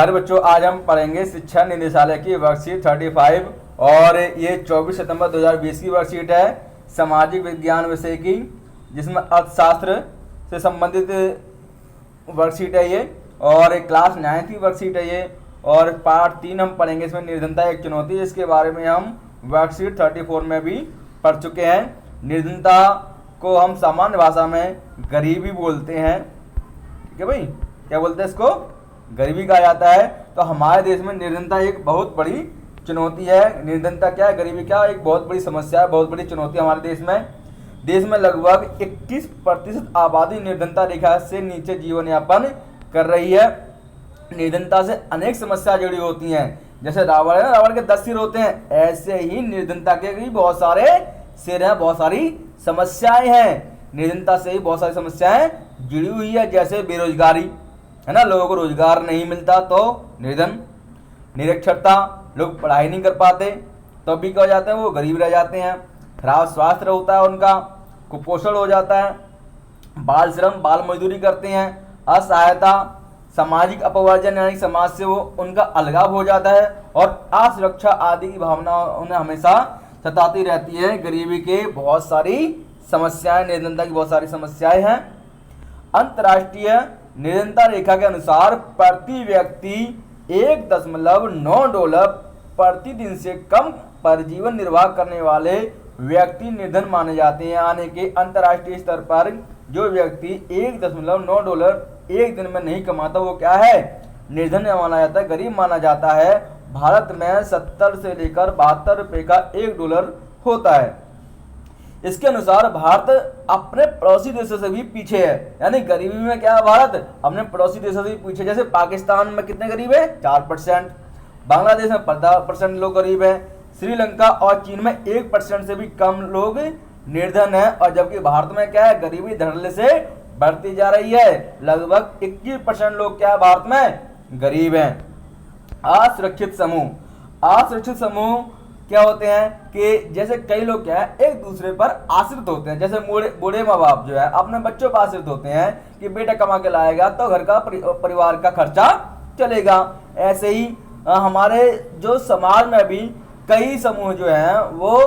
प्यारे बच्चों, आज हम पढ़ेंगे शिक्षा निदेशालय की वर्कशीट 35 और ये 24 सितंबर 2020 की वर्कशीट है सामाजिक विज्ञान विषय की, जिसमें अर्थशास्त्र से संबंधित वर्कशीट है ये और क्लास 9 की वर्कशीट है ये। और पार्ट 3 हम पढ़ेंगे, इसमें निर्धनता एक चुनौती, इसके बारे में हम वर्कशीट 34 में भी पढ़ चुके हैं। निर्धनता को हम सामान्य भाषा में गरीबी बोलते हैं, ठीक है भाई, क्या बोलते हैं इसको? गरीबी कहा जाता है। तो हमारे देश में निर्धनता एक बहुत बड़ी चुनौती है। निर्धनता क्या है, गरीबी क्या है, एक बहुत बड़ी समस्या है, बहुत बड़ी चुनौती है हमारे देश में लगभग 21% आबादी निर्धनता रेखा से नीचे जीवन यापन कर रही है। निर्धनता से अनेक समस्या जुड़ी होती हैं, जैसे रावण है, रावण के 10 सिर होते हैं, ऐसे ही निर्धनता के भी बहुत सारे सिर हैं, बहुत सारी समस्याएं हैं। निर्धनता से ही बहुत सारी समस्याएं जुड़ी हुई है, जैसे बेरोजगारी है ना, लोगों को रोजगार नहीं मिलता तो निर्धन। निरक्षरता, लोग पढ़ाई नहीं कर पाते तो भी क्या हो जाते हैं, वो गरीब रह जाते हैं। खराब स्वास्थ्य होता है उनका, कुपोषण हो जाता है, बाल श्रम, बाल मजदूरी करते हैं, असहायता, सामाजिक अपवर्जन यानी समाज से वो उनका अलगाव हो जाता है और असुरक्षा आदि की भावना उन्हें हमेशा सताती रहती है। गरीबी के बहुत सारी समस्याएं, निर्धनता की बहुत सारी समस्याएं हैं। अंतर्राष्ट्रीय निर्धनता रेखा के अनुसार प्रति व्यक्ति $1.9 प्रतिदिन से कम पर जीवन निर्वाह करने वाले व्यक्ति निर्धन माने जाते हैं। यानी कि अंतर्राष्ट्रीय स्तर पर जो व्यक्ति $1.9 एक दिन में नहीं कमाता वो क्या है, निर्धन माना जाता है, गरीब माना जाता है। भारत में 70 से लेकर 72 रुपए का $1 होता है। इसके अनुसार भारत अपने पड़ोसी देशों से भी पीछे है, यानी गरीबी में क्या है, भारत अपने पड़ोसी देशों से भी पीछे। जैसे पाकिस्तान में कितने गरीब है, 4%, बांग्लादेश में 15% लोग गरीब है, श्रीलंका और चीन में 1% से भी कम लोग निर्धन है। और जबकि भारत में क्या है, गरीबी धड़ल्ले से बढ़ती जा रही है, लगभग 21% लोग क्या है भारत में गरीब हैं। असुरक्षित समूह क्या होते हैं कि जैसे कई लोग क्या है एक दूसरे पर आश्रित होते हैं, जैसे बूढ़े माँ बाप जो है अपने बच्चों पर आश्रित होते हैं कि बेटा कमा के लाएगा तो घर का परिवार का खर्चा चलेगा। ऐसे ही हमारे जो समाज में भी कई समूह जो हैं वो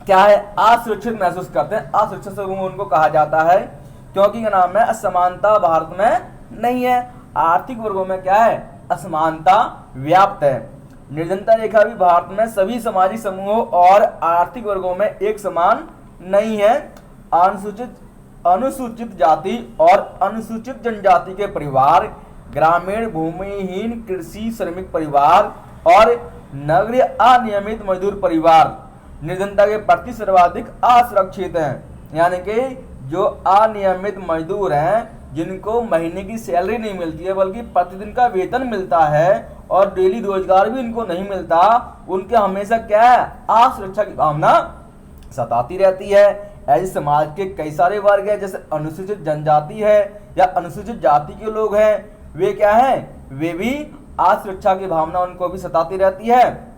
क्या है, असुरक्षित महसूस करते हैं। असुरक्षित समूह उनको कहा जाता है क्योंकि क्या नाम है, असमानता भारत में नहीं है। आर्थिक वर्गों में क्या है, असमानता व्याप्त है। निर्धनता रेखा भी भारत में सभी सामाजिक समूहों और आर्थिक वर्गों में एक समान नहीं है। अनुसूचित जाति और अनुसूचित जनजाति के परिवार, ग्रामीण भूमिहीन कृषि श्रमिक परिवार और नगरीय अनियमित मजदूर परिवार निर्धनता के प्रति सर्वाधिक असुरक्षित हैं। यानी कि जो अनियमित मजदूर हैं, जिनको महीने की सैलरी नहीं मिलती है बल्कि प्रतिदिन का वेतन मिलता है और डेली रोजगार भी इनको नहीं मिलता, उनके हमेशा क्या है, असुरक्षा की भावना सताती रहती है। ऐसे समाज के कई सारे वर्ग हैं, जैसे अनुसूचित जनजाति है या अनुसूचित जाति के लोग हैं, वे क्या हैं, वे भी असुरक्षा की भावना उनको भी सताती रहती है।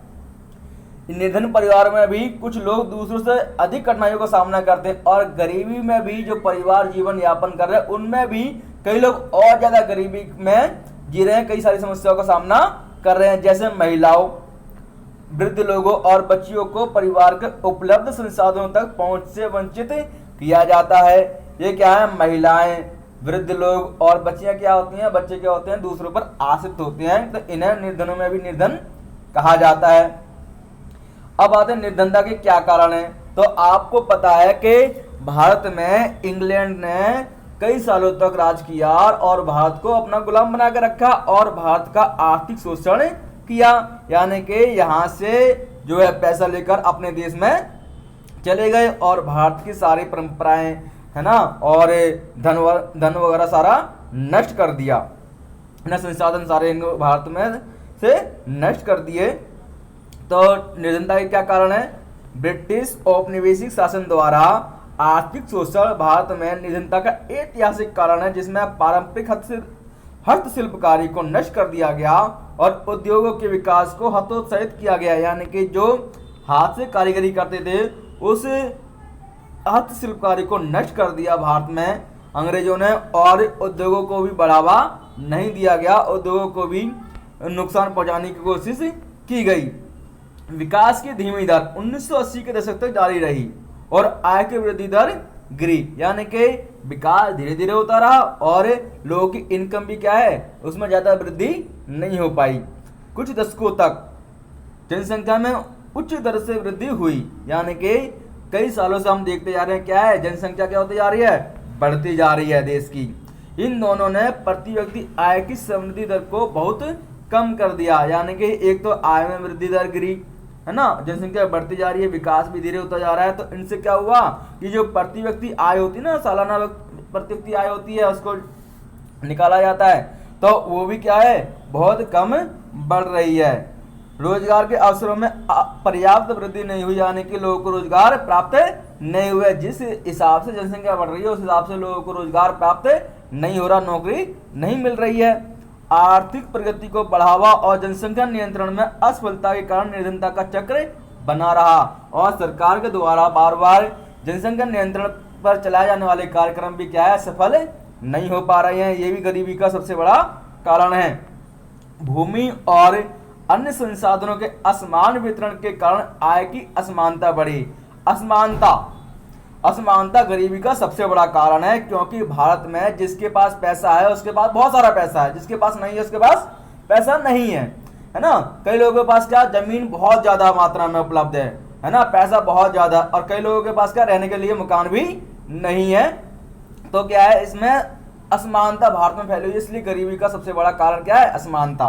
निर्धन परिवार में भी कुछ लोग दूसरों से अधिक कठिनाइयों का सामना करते हैं और गरीबी में भी जो परिवार जीवन यापन कर रहे हैं उनमें भी कई लोग और ज्यादा गरीबी में जी रहे हैं, कई सारी समस्याओं का सामना कर रहे हैं। जैसे महिलाओं, वृद्ध लोगों और बच्चियों को परिवार के उपलब्ध संसाधनों तक पहुंच से वंचित किया जाता है। ये क्या है, महिलाएं, वृद्ध लोग और बच्चियां क्या होती हैं, बच्चे क्या होते हैं, दूसरों पर आश्रित होते हैं, तो इन्हें निर्धनों में भी निर्धन कहा जाता है। अब आते हैं निर्धनता के क्या कारण हैं। तो आपको पता है कि भारत में इंग्लैंड ने कई सालों तक राज किया और भारत को अपना गुलाम बना के रखा और भारत का आर्थिक शोषण किया। यानी कि यहाँ से जो है पैसा लेकर अपने देश में चले गए और भारत की सारी परंपराएं है ना और धन वगैरह सारा नष्ट कर दिया, संसाधन सारे भारत में से नष्ट कर दिए। तो निर्धनता के क्या कारण है, ब्रिटिश औपनिवेशिक शासन द्वारा आर्थिक शोषण भारत में निर्धनता का ऐतिहासिक कारण है, जिसमें पारंपरिक हस्तशिल्पकारी को नष्ट कर दिया गया और उद्योगों के विकास को हतोत्साहित किया गया। यानी कि जो हाथ से कारीगरी करते थे उस हस्तशिल्पकारी को नष्ट कर दिया भारत में अंग्रेजों ने और उद्योगों को भी बढ़ावा नहीं दिया गया, उद्योगों को भी नुकसान पहुंचाने की कोशिश की गई। विकास की धीमी दर 1980 के दशक तक जारी रही और आय की वृद्धि दर गिरी, यानी कि विकास धीरे धीरे होता रहा और लोगों की इनकम भी क्या है उसमें ज्यादा वृद्धि नहीं हो पाई। कुछ दशकों तक जनसंख्या में उच्च दर से वृद्धि हुई, यानी कि कई सालों से हम देखते जा रहे हैं क्या है, जनसंख्या क्या होती जा रही है, बढ़ती जा रही है देश की। इन दोनों ने प्रति व्यक्ति आय की समृद्धि दर को बहुत कम कर दिया, यानी कि एक तो आय में वृद्धि दर गिरी है ना, जनसंख्या बढ़ती जा रही है, विकास भी धीरे होता जा रहा है, तो इनसे क्या हुआ कि जो प्रति व्यक्ति आय होती है ना, सालाना प्रति व्यक्ति आय होती है, उसको निकाला जाता है तो वो भी क्या है बहुत कम बढ़ रही है। रोजगार के अवसरों में पर्याप्त वृद्धि नहीं हुई, यानी कि लोगों को रोजगार प्राप्त नहीं हुआ। जिस हिसाब से जनसंख्या बढ़ रही है उस हिसाब से लोगों को रोजगार प्राप्त नहीं हो रहा, नौकरी नहीं मिल रही है। आर्थिक प्रगति को बढ़ावा और जनसंख्या नियंत्रण में असफलता के कारण निर्धनता का चक्र बना रहा और सरकार के द्वारा बार बार जनसंख्या नियंत्रण पर चलाए जाने वाले कार्यक्रम भी क्या है सफल नहीं हो पा रहे हैं। ये भी गरीबी का सबसे बड़ा कारण है। भूमि और अन्य संसाधनों के असमान वितरण के कारण आय की असमानता बढ़ी। असमानता गरीबी का सबसे बड़ा कारण है, क्योंकि भारत में जिसके पास पैसा है उसके पास बहुत सारा पैसा है, जिसके पास नहीं है उसके पास पैसा नहीं है ना। कई लोगों के पास क्या जमीन बहुत ज्यादा मात्रा में उपलब्ध है ना, पैसा बहुत ज्यादा, और कई लोगों के पास क्या रहने के लिए मकान भी नहीं है। तो क्या है इसमें असमानता भारत में फैली हुई, इसलिए गरीबी का सबसे बड़ा कारण क्या है असमानता।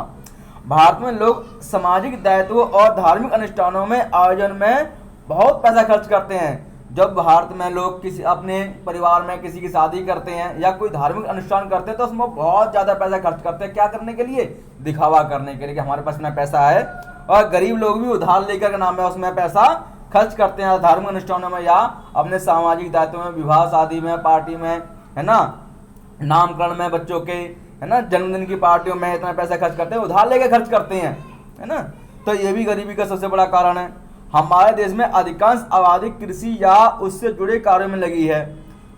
भारत में लोग सामाजिक दायित्वों और धार्मिक अनुष्ठानों में आयोजन में बहुत पैसा खर्च करते हैं। जब भारत में लोग किसी अपने परिवार में किसी की शादी करते हैं या कोई धार्मिक अनुष्ठान करते हैं तो उसमें बहुत ज्यादा पैसा खर्च करते हैं। क्या करने के लिए, दिखावा करने के लिए कि हमारे पास इतना पैसा है। और गरीब लोग भी उधार लेकर के नाम है उसमें पैसा खर्च करते हैं धार्मिक अनुष्ठानों में या अपने सामाजिक दायित्वों में, विवाह शादी में, पार्टी में, है ना, नामकरण में, बच्चों के है ना जन्मदिन की पार्टियों में इतना पैसा खर्च करते हैं, उधार लेकर खर्च करते हैं, है ना। तो ये भी गरीबी का सबसे बड़ा कारण है। हमारे देश में अधिकांश आबादी कृषि या उससे जुड़े कार्यों में लगी है,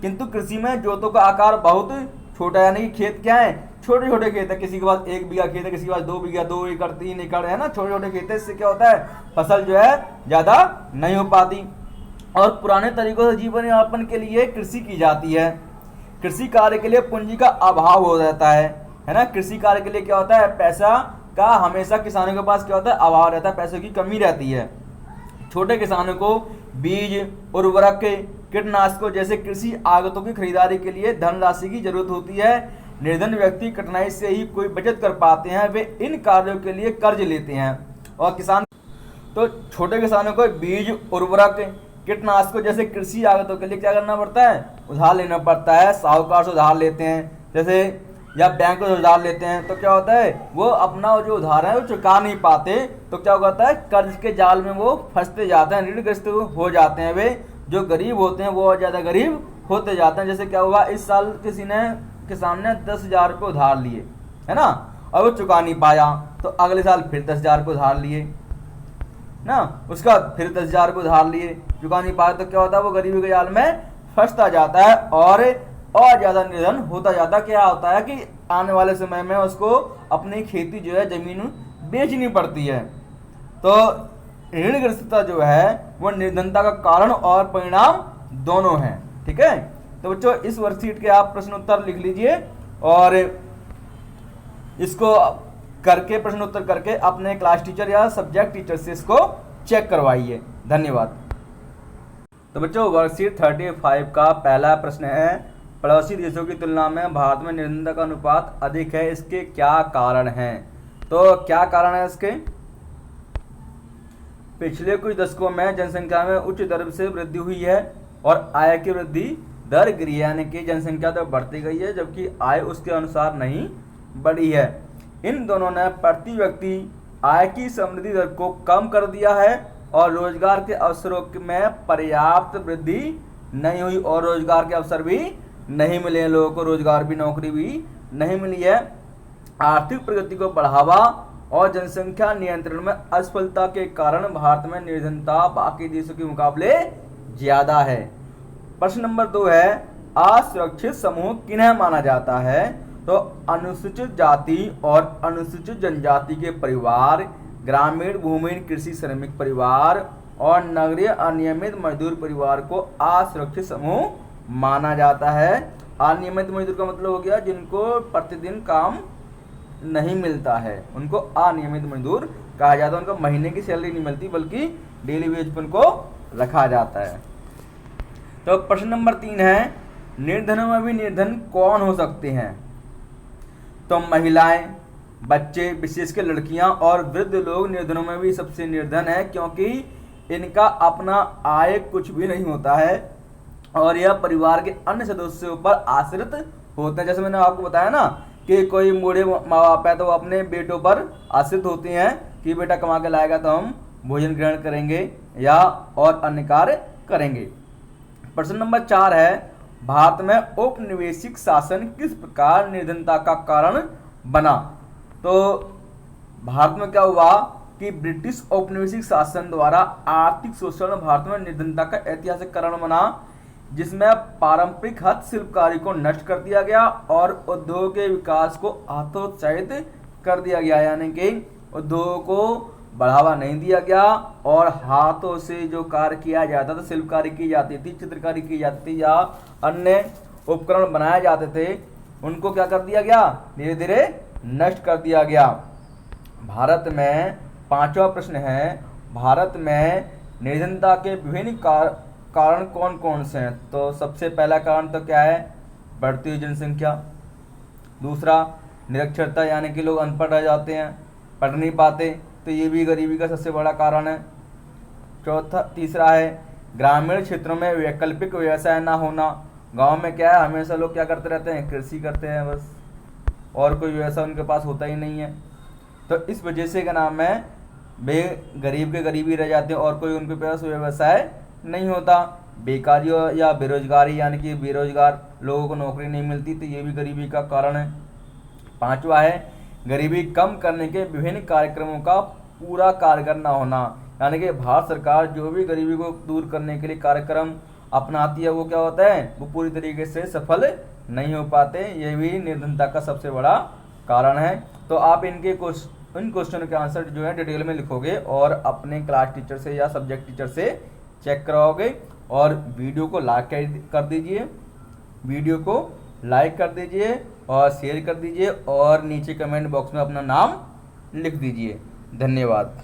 किंतु कृषि में जोतों का आकार बहुत छोटा, यानी कि खेत क्या है छोटे छोटे खेत है। किसी के पास 1 बीघा खेत है, किसी के पास 2 बीघा, 2 एकड़, 3 एकड़, है ना, छोटे छोटे खेत है। इससे क्या होता है फसल जो है ज्यादा नहीं हो पाती। और पुराने तरीकों से जीवन यापन के लिए कृषि की जाती है। कृषि कार्य के लिए पूंजी का अभाव हो जाता है ना। कृषि कार्य के लिए क्या होता है पैसा का हमेशा किसानों के पास क्या होता है अभाव रहता है, पैसों की कमी रहती है। छोटे किसानों को बीज, उर्वरक, कीटनाशकों जैसे कृषि आगतों की खरीदारी के लिए धनराशि की जरूरत होती है। निर्धन व्यक्ति कठिनाई से ही कोई बचत कर पाते हैं, वे इन कार्यों के लिए कर्ज लेते हैं। और किसान तो छोटे किसानों को बीज, उर्वरक, कीटनाशकों जैसे कृषि आगतों के लिए क्या करना पड़ता है उधार लेना पड़ता है। साहूकार से उधार लेते हैं जैसे, या बैंक से उधार लेते हैं, तो क्या होता है वो अपना जो उधार है वो चुका नहीं पाते, तो क्या होता है कर्ज के जाल में वो फंसते जाते हैं, ऋणग्रस्त हो जाते हैं। वे जो गरीब होते हैं वो और ज्यादा गरीब होते जाते हैं। जैसे क्या हुआ इस साल किसान ने 10,000 रुपये उधार लिए, है ना, और वो चुका नहीं पाया, तो अगले साल फिर 10,000 रुपये उधार लिए ना, उसका फिर 10,000 रुपये उधार लिए, चुका नहीं पाया, तो क्या होता है वो गरीबी के जाल में फंसता जाता है और ज्यादा निर्धन होता जाता। क्या होता है कि आने वाले समय में उसको अपनी खेती जो है जमीन बेचनी पड़ती है। तो ऋणग्रस्तता जो है वो निर्धनता का कारण और परिणाम दोनों हैं। ठीक है, तो बच्चों इस वर्कशीट के आप प्रश्न उत्तर लिख लीजिए और इसको करके प्रश्न उत्तर करके अपने क्लास टीचर या सब्जेक्ट टीचर से इसको चेक करवाइए। धन्यवाद। तो बच्चों वर्कशीट 35 का पहला प्रश्न है, पड़ोसी देशों की तुलना में भारत में निर्धनता का अनुपात अधिक है, इसके क्या कारण हैं। तो क्या कारण है इसके, पिछले कुछ दशकों में जनसंख्या में उच्च दर से वृद्धि हुई है और आय की वृद्धि दर गिरी, यानी कि जनसंख्या तो बढ़ती गई है जबकि आय उसके अनुसार नहीं बढ़ी है। इन दोनों ने प्रति व्यक्ति आय की समृद्धि दर को कम कर दिया है और रोजगार के अवसरों में पर्याप्त वृद्धि नहीं हुई और रोजगार के अवसर भी नहीं मिले, लोगों को रोजगार भी, नौकरी भी नहीं मिली है। आर्थिक प्रगति को बढ़ावा और जनसंख्या नियंत्रण में असफलता के कारण भारत में निर्धनता बाकी देशों के मुकाबले ज्यादा है। प्रश्न नंबर 2 है, असुरक्षित समूह किन्हें माना जाता है। तो अनुसूचित जाति और अनुसूचित जनजाति के परिवार, ग्रामीण भूमिहीन कृषि श्रमिक परिवार और नगरीय अनियमित मजदूर परिवार को असुरक्षित समूह माना जाता है। अनियमित मजदूर का मतलब हो गया जिनको प्रतिदिन काम नहीं मिलता है, उनको अनियमित मजदूर कहा जाता है। उनको महीने की सैलरी नहीं मिलती बल्कि डेली वेज पर उनको रखा जाता है। तो प्रश्न नंबर 3 है, निर्धनों में भी निर्धन कौन हो सकते हैं? तो महिलाएं, बच्चे, विशेषकर लड़कियां और वृद्ध लोग निर्धनों में भी सबसे निर्धन है, क्योंकि इनका अपना आय कुछ भी नहीं होता है और यह परिवार के अन्य सदस्यों पर आश्रित होते हैं। जैसे मैंने आपको बताया ना कि कोई बूढ़े माँ बाप है तो वो अपने बेटों पर आश्रित होते हैं कि बेटा कमा के लाएगा तो हम भोजन ग्रहण करेंगे या और अन्य कार्य करेंगे। प्रश्न नंबर 4 है, भारत में औपनिवेशिक शासन किस प्रकार निर्धनता का कारण बना? तो भारत में क्या हुआ कि ब्रिटिश औपनिवेशिक शासन द्वारा आर्थिक शोषण भारत में निर्धनता का ऐतिहासिक कारण बना, जिसमें पारंपरिक हस्तशिल्पकारी को नष्ट कर दिया गया और उद्योग के विकास को हतोत्साहित कर दिया गया, यानी कि उद्योग को बढ़ावा नहीं दिया गया और हाथों से जो कार्य किया जाता था, शिल्पकारी की जाती थी, चित्रकारी की जाती थी या अन्य उपकरण बनाए जाते थे, उनको क्या कर दिया गया? धीरे धीरे नष्ट कर दिया गया। भारत में 5वां प्रश्न है, भारत में निर्धनता के विभिन्न कारण कौन कौन से हैं? तो सबसे पहला कारण तो क्या है? बढ़ती हुई जनसंख्या। दूसरा, निरक्षरता, यानी कि लोग अनपढ़ रह जाते हैं, पढ़ नहीं पाते, तो ये भी गरीबी का सबसे बड़ा कारण है। तीसरा है, ग्रामीण क्षेत्रों में वैकल्पिक व्यवसाय ना होना। गांव में क्या है, हमेशा लोग क्या करते रहते हैं? कृषि करते हैं बस, और कोई व्यवसाय उनके पास होता ही नहीं है। तो इस वजह से क्या नाम है, वे गरीब के गरीबी रह जाते हैं और कोई उनके पास व्यवसाय नहीं होता। बेकारी या बेरोजगारी, यानी कि बेरोजगार लोगों को नौकरी नहीं मिलती, तो ये भी गरीबी का कारण है। 5वां है, गरीबी कम करने के विभिन्न कार्यक्रमों का पूरा कारगर न होना, यानी कि भारत सरकार जो भी गरीबी को दूर करने के लिए कार्यक्रम अपनाती है वो क्या होता है, वो पूरी तरीके से सफल नहीं हो पाते। ये भी निर्धनता का सबसे बड़ा कारण है। तो आप इन क्वेश्चन के आंसर जो है डिटेल में लिखोगे और अपने क्लास टीचर से या सब्जेक्ट टीचर से चेक कराओगे और वीडियो को लाइक कर दीजिए, वीडियो को लाइक कर दीजिए और शेयर कर दीजिए और नीचे कमेंट बॉक्स में अपना नाम लिख दीजिए। धन्यवाद।